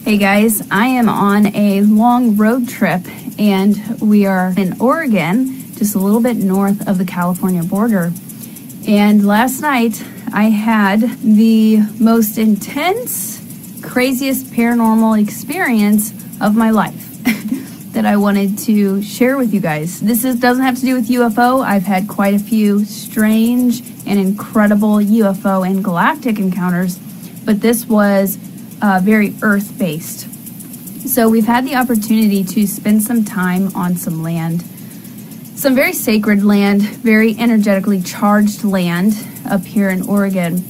Hey guys, I am on a long road trip and we are in Oregon, just a little bit north of the California border. And last night I had the most intense, craziest paranormal experience of my life that I wanted to share with you guys. This doesn't have to do with UFO. I've had quite a few strange and incredible UFO and galactic encounters, but this was very earth-based. So we've had the opportunity to spend some time on some land, some very sacred land, very energetically charged land up here in Oregon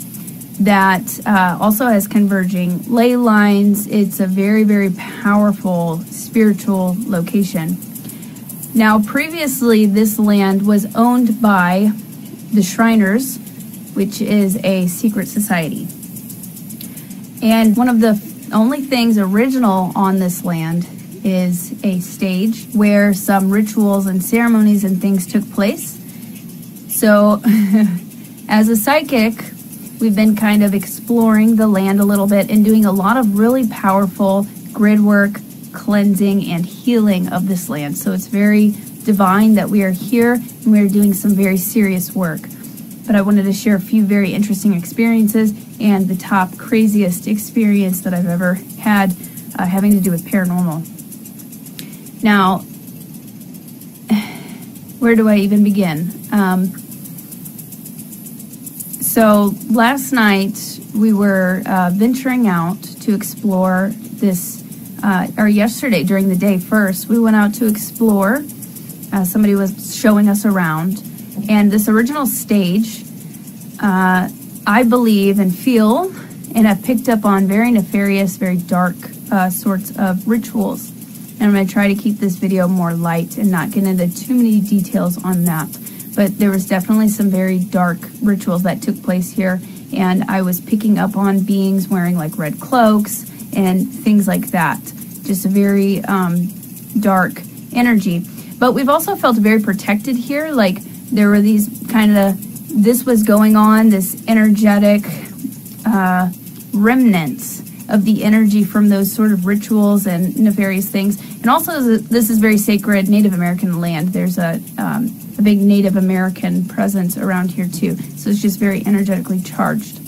that also has converging ley lines. It's a very, very powerful spiritual location. Now, previously, this land was owned by the Shriners, which is a secret society. And one of the only things original on this land is a stage where some rituals and ceremonies and things took place. So as a psychic, we've been kind of exploring the land a little bit and doing a lot of really powerful grid work, cleansing, and healing of this land. So it's very divine that we are here and we are doing some very serious work. But I wanted to share a few very interesting experiences and the top craziest experience that I've ever had having to do with paranormal. Now, where do I even begin? So last night we were venturing out to explore this, or yesterday during the day first, we went out to explore. Somebody was showing us around. And this original stage, I believe and feel and have picked up on very nefarious, very dark sorts of rituals. And I'm going to try to keep this video more light and not get into too many details on that. But there was definitely some very dark rituals that took place here. And I was picking up on beings wearing like red cloaks and things like that. Just a very dark energy. But we've also felt very protected here. Like, there were these kind of, this was going on, this energetic remnants of the energy from those sort of rituals and nefarious things. And also, this is very sacred Native American land. There's a big Native American presence around here too. So it's just very energetically charged.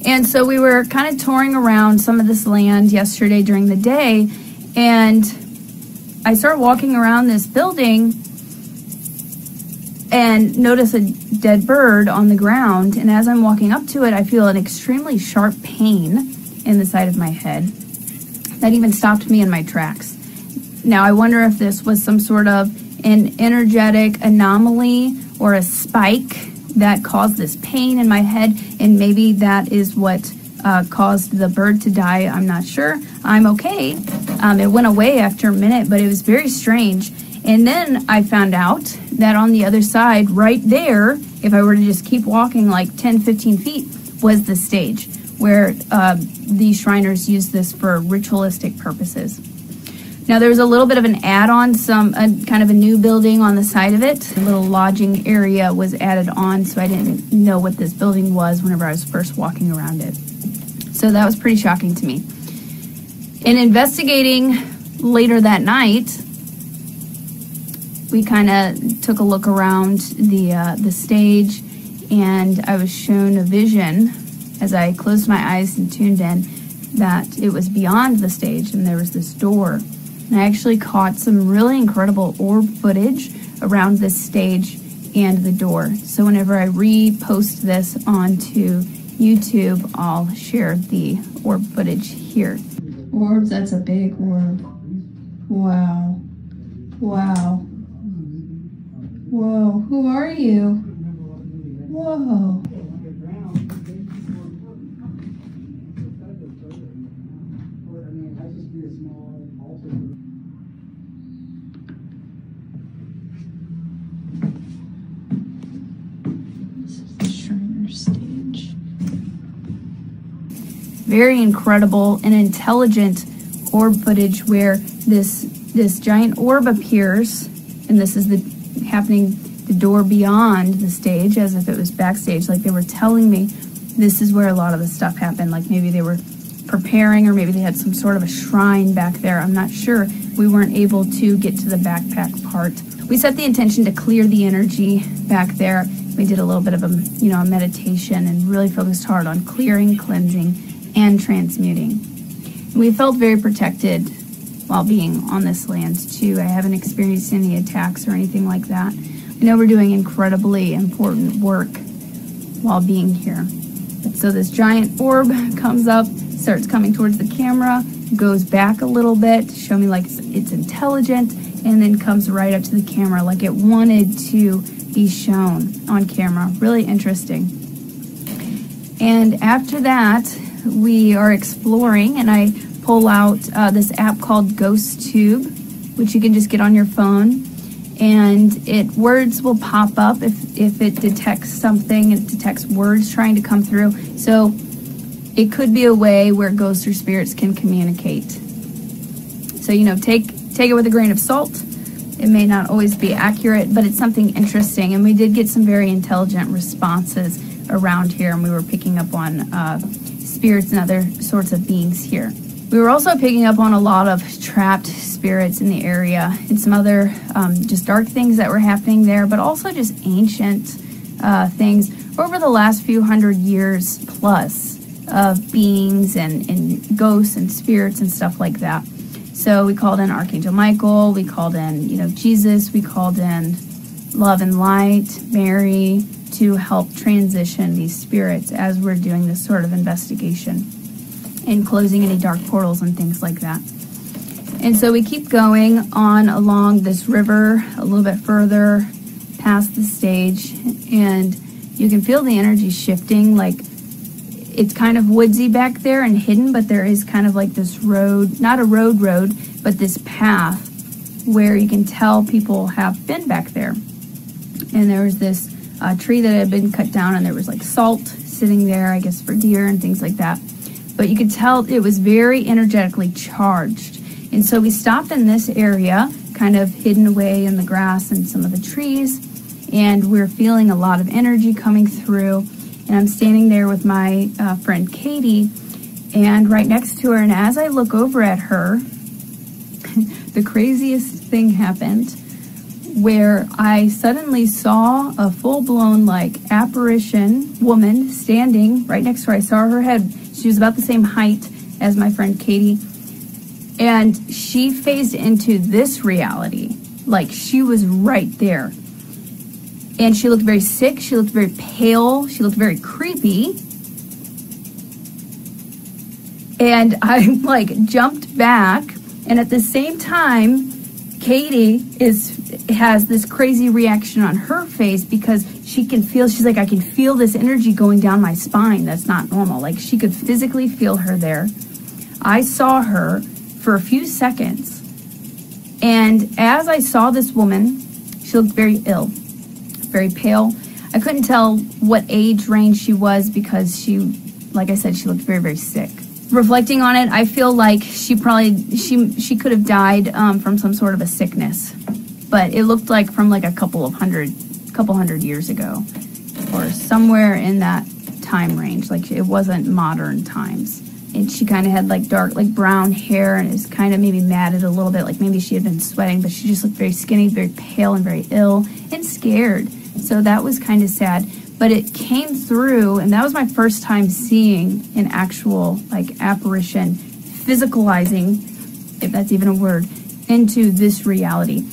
And so we were kind of touring around some of this land yesterday during the day, and I started walking around this building and notice a dead bird on the ground, and as I'm walking up to it, I feel an extremely sharp pain in the side of my head that even stopped me in my tracks. Now, I wonder if this was some sort of an energetic anomaly or a spike that caused this pain in my head, and maybe that is what caused the bird to die. I'm not sure. I'm okay. It went away after a minute, but it was very strange. And then I found out that on the other side, right there, if I were to just keep walking like 10, 15 feet, was the stage where the Shriners used this for ritualistic purposes. Now, there was a little bit of an add-on, kind of a new building on the side of it. A little lodging area was added on, so I didn't know what this building was whenever I was first walking around it. So that was pretty shocking to me. In investigating later that night, we kind of took a look around the stage, and I was shown a vision as I closed my eyes and tuned in that it was beyond the stage and there was this door. And I actually caught some really incredible orb footage around this stage and the door. So whenever I repost this onto YouTube, I'll share the orb footage here. Orbs, that's a big orb. Wow. Wow. Whoa, who are you? Whoa. This is the Shriner stage. Very incredible and intelligent orb footage where this giant orb appears, and this is happening the door beyond the stage, as if it was backstage, like they were telling me this is where a lot of the stuff happened. Like maybe they were preparing, or maybe they had some sort of a shrine back there. I'm not sure. We weren't able to get to the backpack part. We set the intention to clear the energy back there. We did a little bit of a meditation and really focused hard on clearing, cleansing, and transmuting. We felt very protected while being on this land too. I haven't experienced any attacks or anything like that. I know we're doing incredibly important work while being here. So this giant orb comes up, starts coming towards the camera, goes back a little bit to show me like it's intelligent, and then comes right up to the camera like it wanted to be shown on camera. Really interesting. And after that, we are exploring, and I pull out this app called Ghost Tube, which you can just get on your phone, and words will pop up if it detects something. It detects words trying to come through. So it could be a way where ghosts or spirits can communicate. So, take it with a grain of salt. It may not always be accurate, but it's something interesting. And we did get some very intelligent responses around here, and we were picking up on spirits and other sorts of beings here. We were also picking up on a lot of trapped spirits in the area and some other just dark things that were happening there, but also just ancient things over the last few hundred years plus of beings and ghosts and spirits and stuff like that. So we called in Archangel Michael, we called in, Jesus, we called in Love and Light, Mary, to help transition these spirits as we're doing this sort of investigation and closing any dark portals and things like that. And so we keep going on along this river a little bit further past the stage, and you can feel the energy shifting. Like, it's kind of woodsy back there and hidden, but there is kind of like this road, not a road, but this path where you can tell people have been back there. And there was this tree that had been cut down, and there was like salt sitting there, I guess for deer and things like that. But you could tell it was very energetically charged. And so we stopped in this area, kind of hidden away in the grass and some of the trees, and we're feeling a lot of energy coming through. And I'm standing there with my friend Katie, and right next to her, and as I look over at her, the craziest thing happened, where I suddenly saw a full-blown like apparition woman standing right next to her. I saw her head. She was about the same height as my friend Katie, and she phased into this reality. Like, she was right there. And she looked very sick, she looked very pale, she looked very creepy. And I like jumped back, and at the same time, Katie has this crazy reaction on her face because she can feel, she's like, I can feel this energy going down my spine. That's not normal. Like, she could physically feel her there. I saw her for a few seconds, and as I saw this woman, she looked very ill, very pale. I couldn't tell what age range she was because she, like I said, she looked very, very sick. Reflecting on it, I feel like she could have died from some sort of a sickness, but it looked like from like a couple hundred years ago, or somewhere in that time range. Like, it wasn't modern times. And she kind of had like dark, like brown hair, and it was kind of maybe matted a little bit, like maybe she had been sweating, but she just looked very skinny, very pale, and very ill and scared. So that was kind of sad. But it came through, and that was my first time seeing an actual like apparition physicalizing, if that's even a word, into this reality.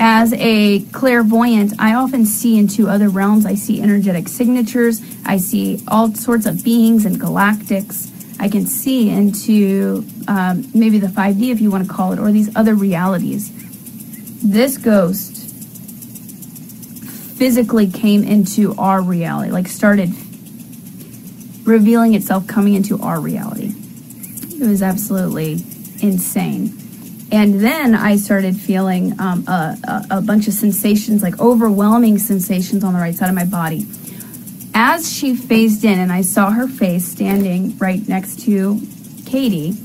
As a clairvoyant, I often see into other realms. I see energetic signatures. I see all sorts of beings and galactics. I can see into maybe the 5D, if you want to call it, or these other realities. This ghost physically came into our reality, like started revealing itself, coming into our reality. It was absolutely insane. And then I started feeling a bunch of sensations, like overwhelming sensations on the right side of my body. As she phased in and I saw her face standing right next to Katie,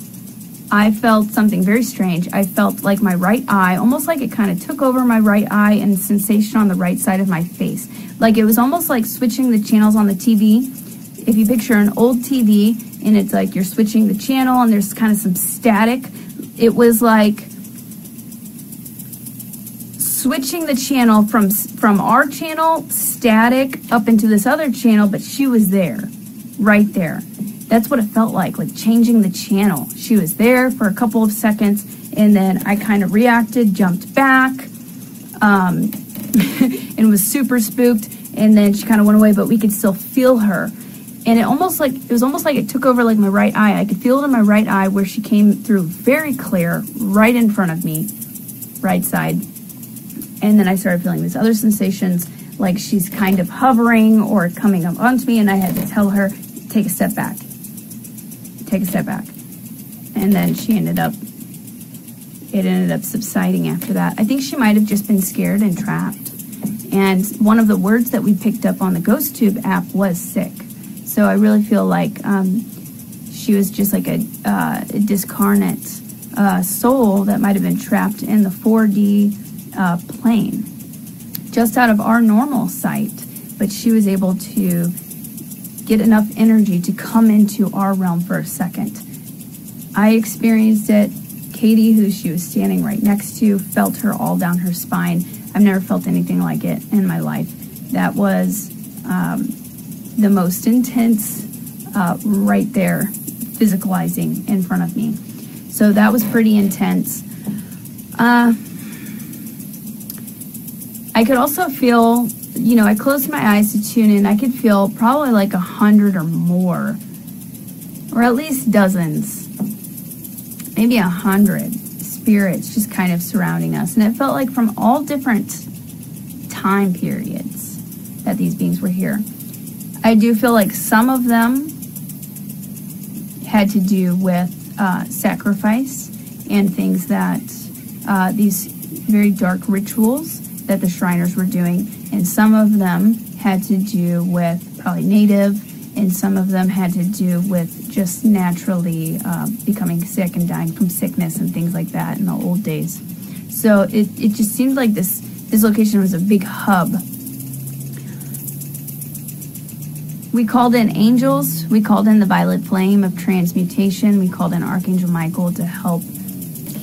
I felt something very strange. I felt like my right eye, almost like it kind of took over my right eye, and sensation on the right side of my face. Like, it was almost like switching the channels on the TV. if you picture an old TV and it's like you're switching the channel and there's kind of some static, it was like switching the channel from our channel, static, up into this other channel, but she was there, right there. That's what it felt like changing the channel. She was there for a couple of seconds, and then I kind of reacted, jumped back, and was super spooked, and then she kind of went away, but we could still feel her. And it was almost like it took over my right eye. I could feel it in my right eye where she came through very clear, right in front of me, right side. And then I started feeling these other sensations, like she's kind of hovering or coming up onto me, and I had to tell her, take a step back. Take a step back. And then it ended up subsiding after that. I think she might have just been scared and trapped. And one of the words that we picked up on the GhostTube app was sick. So I really feel like she was just like a discarnate soul that might have been trapped in the 4D plane, just out of our normal sight. But she was able to get enough energy to come into our realm for a second. I experienced it. Katie, who she was standing right next to, felt her all down her spine. I've never felt anything like it in my life. That was the most intense, right there, physicalizing in front of me. So that was pretty intense. I could also feel, I closed my eyes to tune in. I could feel probably 100 or more, or at least dozens, maybe 100 spirits just kind of surrounding us. And it felt like from all different time periods that these beings were here. I do feel like some of them had to do with sacrifice and things that these very dark rituals that the Shriners were doing, and some of them had to do with probably native, and some of them had to do with just naturally becoming sick and dying from sickness and things like that in the old days. So it just seemed like this location was a big hub. We called in angels, we called in the violet flame of transmutation, we called in Archangel Michael to help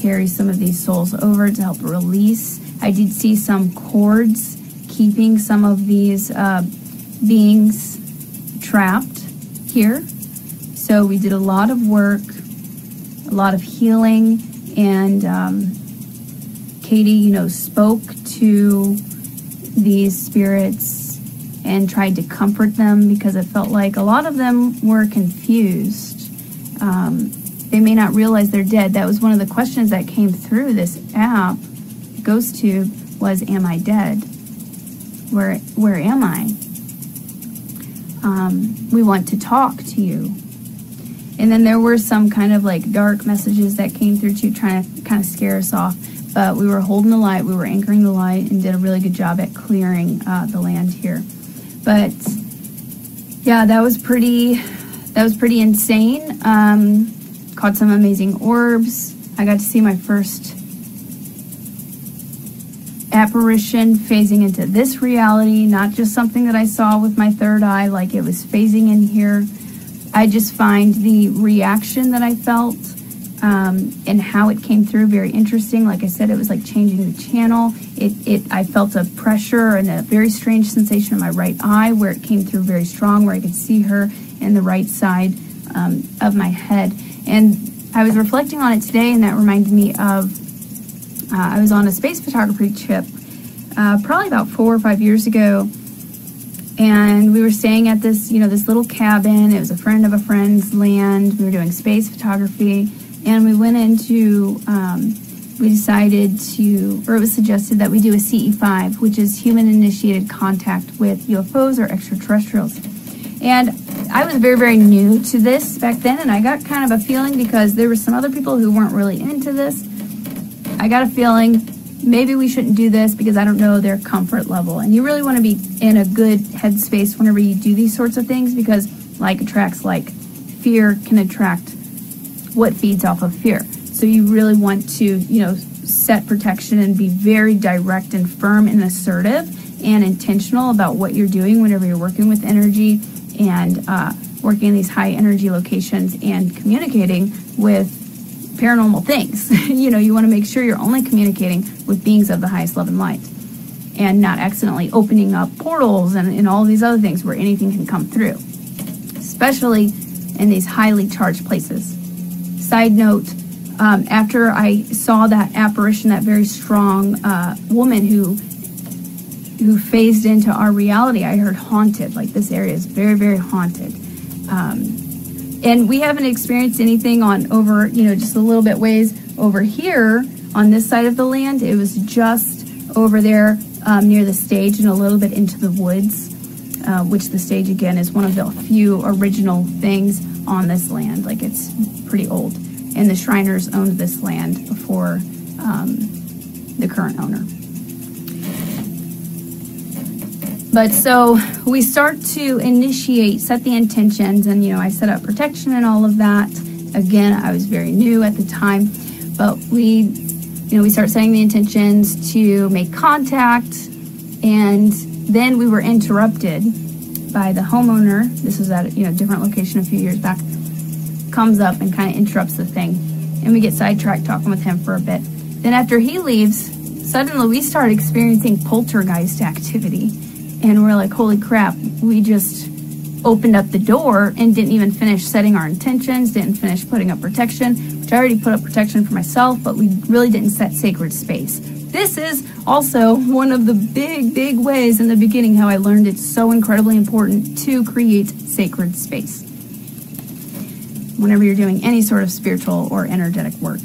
carry some of these souls over, to help release. I did see some cords keeping some of these beings trapped here. So we did a lot of work, a lot of healing, and Katie, spoke to these spirits and tried to comfort them, because it felt like a lot of them were confused. They may not realize they're dead. That was one of the questions that came through this app, GhostTube, was, am I dead? Where am I? We want to talk to you. And then there were some kind of dark messages that came through too, trying to kind of scare us off. But we were holding the light, we were anchoring the light, and did a really good job at clearing the land here. But yeah, that was pretty insane. Caught some amazing orbs. I got to see my first apparition phasing into this reality, not just something that I saw with my third eye, like it was phasing in here. I just find the reaction that I felt and how it came through very interesting. Like I said, it was like changing the channel. I felt a pressure and a very strange sensation in my right eye where it came through very strong, where I could see her in the right side of my head. And I was reflecting on it today, and that reminded me of I was on a space photography trip probably about 4 or 5 years ago, and we were staying at this, this little cabin. It was a friend of a friend's land. We were doing space photography, and we went into, we decided to, or it was suggested that we do a CE5, which is human-initiated contact with UFOs or extraterrestrials. And I was very, very new to this back then, and I got kind of a feeling, because there were some other people who weren't really into this, I got a feeling maybe we shouldn't do this because I don't know their comfort level. And you really want to be in a good headspace whenever you do these sorts of things, because like attracts like. Fear can attract what feeds off of fear. So you really want to, set protection and be very direct and firm and assertive and intentional about what you're doing whenever you're working with energy, and working in these high energy locations and communicating with paranormal things. You know, you want to make sure you're only communicating with beings of the highest love and light, and not accidentally opening up portals and all these other things where anything can come through, especially in these highly charged places. Side note, after I saw that apparition, that very strong woman who phased into our reality, I heard haunted. Like, this area is very, very haunted. And we haven't experienced anything on over, you know, just a little bit ways over here on this side of the land. It was just over there near the stage and a little bit into the woods, which the stage, again, is one of the few original things on this land. Like, it's pretty old. And the Shriners owned this land before the current owner. But so we start to initiate, set the intentions, and, you know, I set up protection and all of that. Again, I was very new at the time, but we start setting the intentions to make contact, and then we were interrupted by the homeowner. This was at a different location a few years back. Comes up and kind of interrupts the thing, and we get sidetracked talking with him for a bit. Then after he leaves, suddenly we start experiencing poltergeist activity. And we're like, holy crap, we just opened up the door and didn't even finish setting our intentions, didn't finish putting up protection, which I already put up protection for myself, but we really didn't set sacred space. This is also one of the big ways in the beginning how I learned it's so incredibly important to create sacred space whenever you're doing any sort of spiritual or energetic work.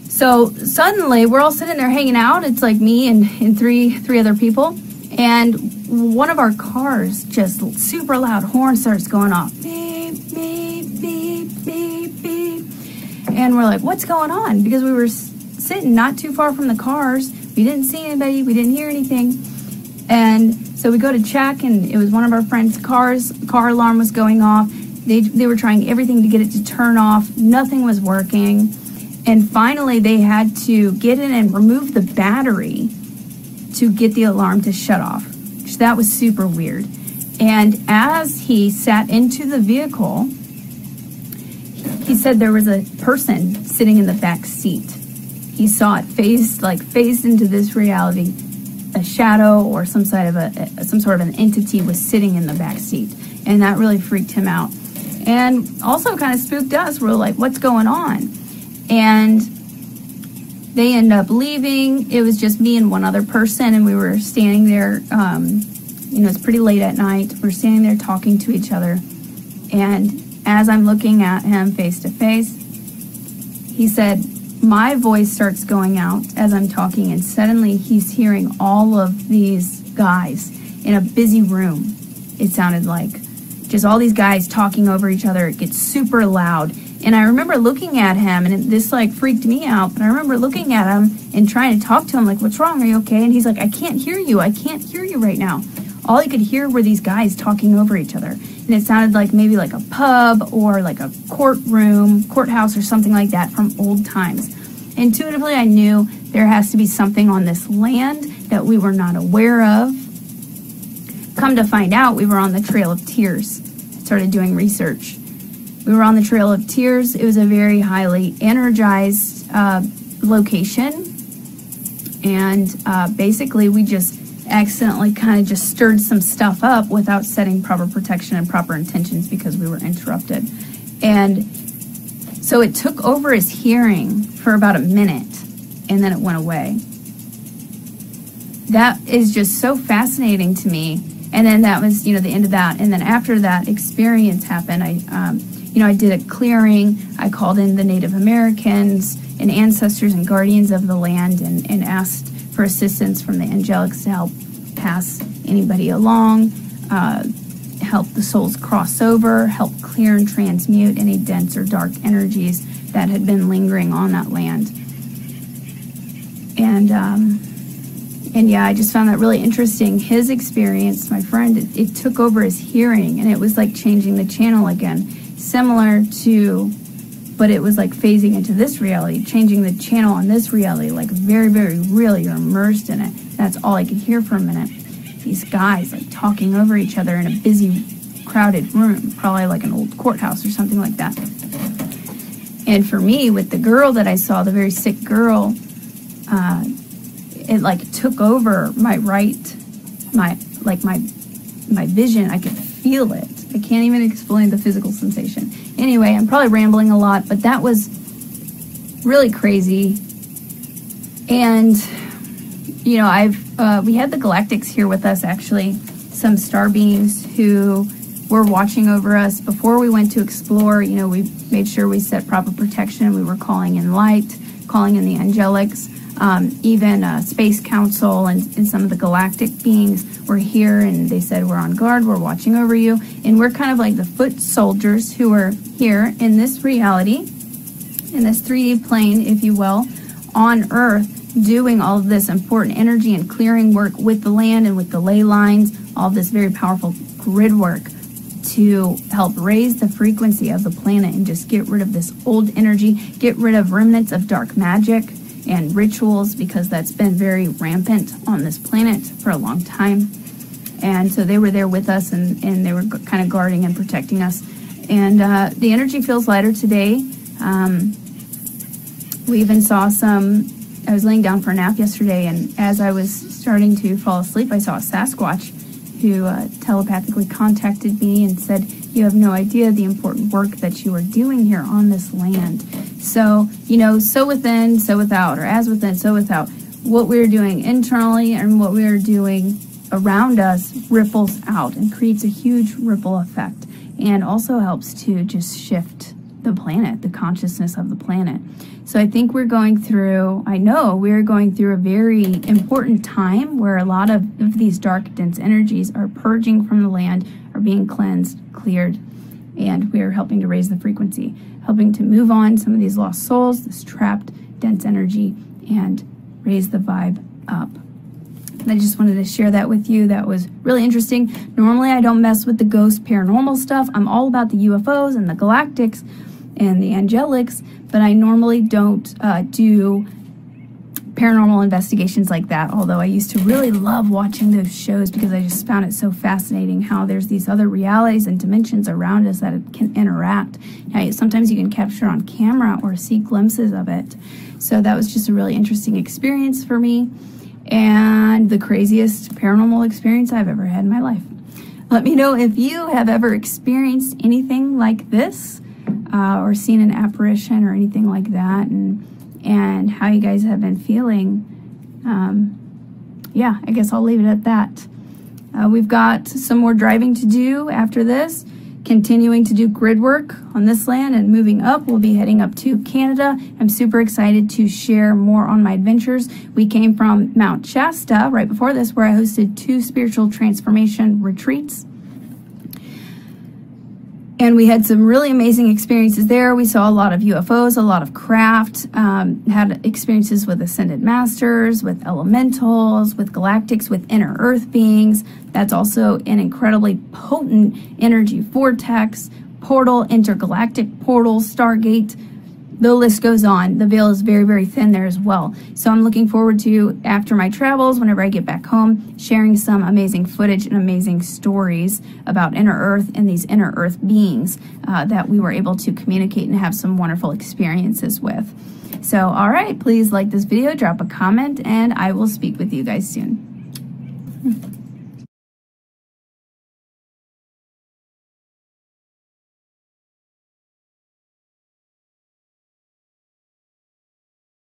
So suddenly we're all sitting there hanging out. It's like me and three other people. And one of our cars, just super loud horn, starts going off. Beep, beep, beep, beep, beep. And we're like, what's going on? Because we were sitting not too far from the cars. We didn't see anybody. We didn't hear anything. And so we go to check, and it was one of our friends' cars. Car alarm was going off. They were trying everything to get it to turn off. Nothing was working. And finally, they had to get in and remove the battery to get the alarm to shut off. So that was super weird. And as he sat into the vehicle, he said there was a person sitting in the back seat. He saw it phased into this reality. A shadow or some sort of an entity was sitting in the back seat, and that really freaked him out. And also kind of spooked us. We're like, what's going on? And they end up leaving. It was just me and one other person, and we were standing there. It's pretty late at night. We're standing there talking to each other. And as I'm looking at him face to face, he said, my voice starts going out as I'm talking, and suddenly he's hearing all of these guys in a busy room. It sounded like just all these guys talking over each other. It gets super loud. And I remember looking at him, and this freaked me out, but I remember looking at him and trying to talk to him, like, what's wrong? Are you okay? And he's like, I can't hear you. I can't hear you right now. All I could hear were these guys talking over each other. And it sounded like maybe like a pub or like a courthouse or something like that from old times. Intuitively, I knew there has to be something on this land that we were not aware of. Come to find out, we were on the Trail of Tears. I started doing research. We were on the Trail of Tears. It was a very highly energized location. And basically, we just accidentally kind of just stirred some stuff up without setting proper protection and proper intentions because we were interrupted. And so it took over his hearing for about a minute, and then it went away. That is just so fascinating to me. And then that was, the end of that. And then after that experience happened, I did a clearing. I called in the Native Americans and ancestors and guardians of the land and asked for assistance from the angelics to help pass anybody along, help the souls cross over, help clear and transmute any dense or dark energies that had been lingering on that land. And yeah, I just found that really interesting. His experience, my friend, it took over his hearing, and it was like changing the channel again. Similar to, but it was like phasing into this reality, changing the channel on this reality, like very, very real. You're immersed in it. That's all I could hear for a minute. These guys like talking over each other in a busy crowded room, probably like an old courthouse or something like that. And for me, with the girl that I saw, the very sick girl, it like took over my vision. I could feel it. I can't even explain the physical sensation. Anyway, I'm probably rambling a lot, but that was really crazy. And you know, we had the galactics here with us, actually, some star beings who were watching over us before we went to explore. You know, we made sure we set proper protection. We were calling in light, calling in the angelics, even Space Council and some of the galactic beings were here, and they said, we're on guard, we're watching over you. And we're kind of like the foot soldiers who are here in this reality, in this 3D plane, if you will, on Earth, doing all of this important energy and clearing work with the land and with the ley lines, all of this very powerful grid work to help raise the frequency of the planet and just get rid of this old energy, get rid of remnants of dark magic and rituals, because that's been very rampant on this planet for a long time. And so they were there with us, and they were kind of guarding and protecting us. And the energy feels lighter today. We even saw I was laying down for a nap yesterday, and as I was starting to fall asleep, I saw a Sasquatch who telepathically contacted me and said, you have no idea the important work that you are doing here on this land. So, you know, so within, so without, or as within, so without. What we're doing internally and what we are doing around us ripples out and creates a huge ripple effect, and also helps to just shift the planet, the consciousness of the planet. So I think we're going through, I know we're going through a very important time where a lot of these dark, dense energies are purging from the land, are being cleansed, cleared, and we're helping to raise the frequency, helping to move on some of these lost souls, this trapped, dense energy, and raise the vibe up. And I just wanted to share that with you. That was really interesting. Normally I don't mess with the ghost paranormal stuff. I'm all about the UFOs and the galactics and the angelics, but I normally don't do paranormal investigations like that, although I used to really love watching those shows because I just found it so fascinating how there's these other realities and dimensions around us that it can interact. Now, sometimes you can capture on camera or see glimpses of it. So that was just a really interesting experience for me, and the craziest paranormal experience I've ever had in my life. Let me know if you have ever experienced anything like this, or seen an apparition or anything like that, and how you guys have been feeling. Yeah, I guess I'll leave it at that. We've got some more driving to do after this, continuing to do grid work on this land and moving up. We'll be heading up to Canada. I'm super excited to share more on my adventures. We came from Mount Shasta right before this, where I hosted 2 spiritual transformation retreats. And we had some really amazing experiences there. We saw a lot of UFOs, a lot of craft, had experiences with ascended masters, with elementals, with galactics, with inner earth beings. That's also an incredibly potent energy vortex, portal, intergalactic portal, Stargate. The list goes on. The veil is very, very thin there as well. So I'm looking forward to, after my travels, whenever I get back home, sharing some amazing footage and amazing stories about inner earth and these inner earth beings that we were able to communicate and have some wonderful experiences with. So, all right, please like this video, drop a comment, and I will speak with you guys soon.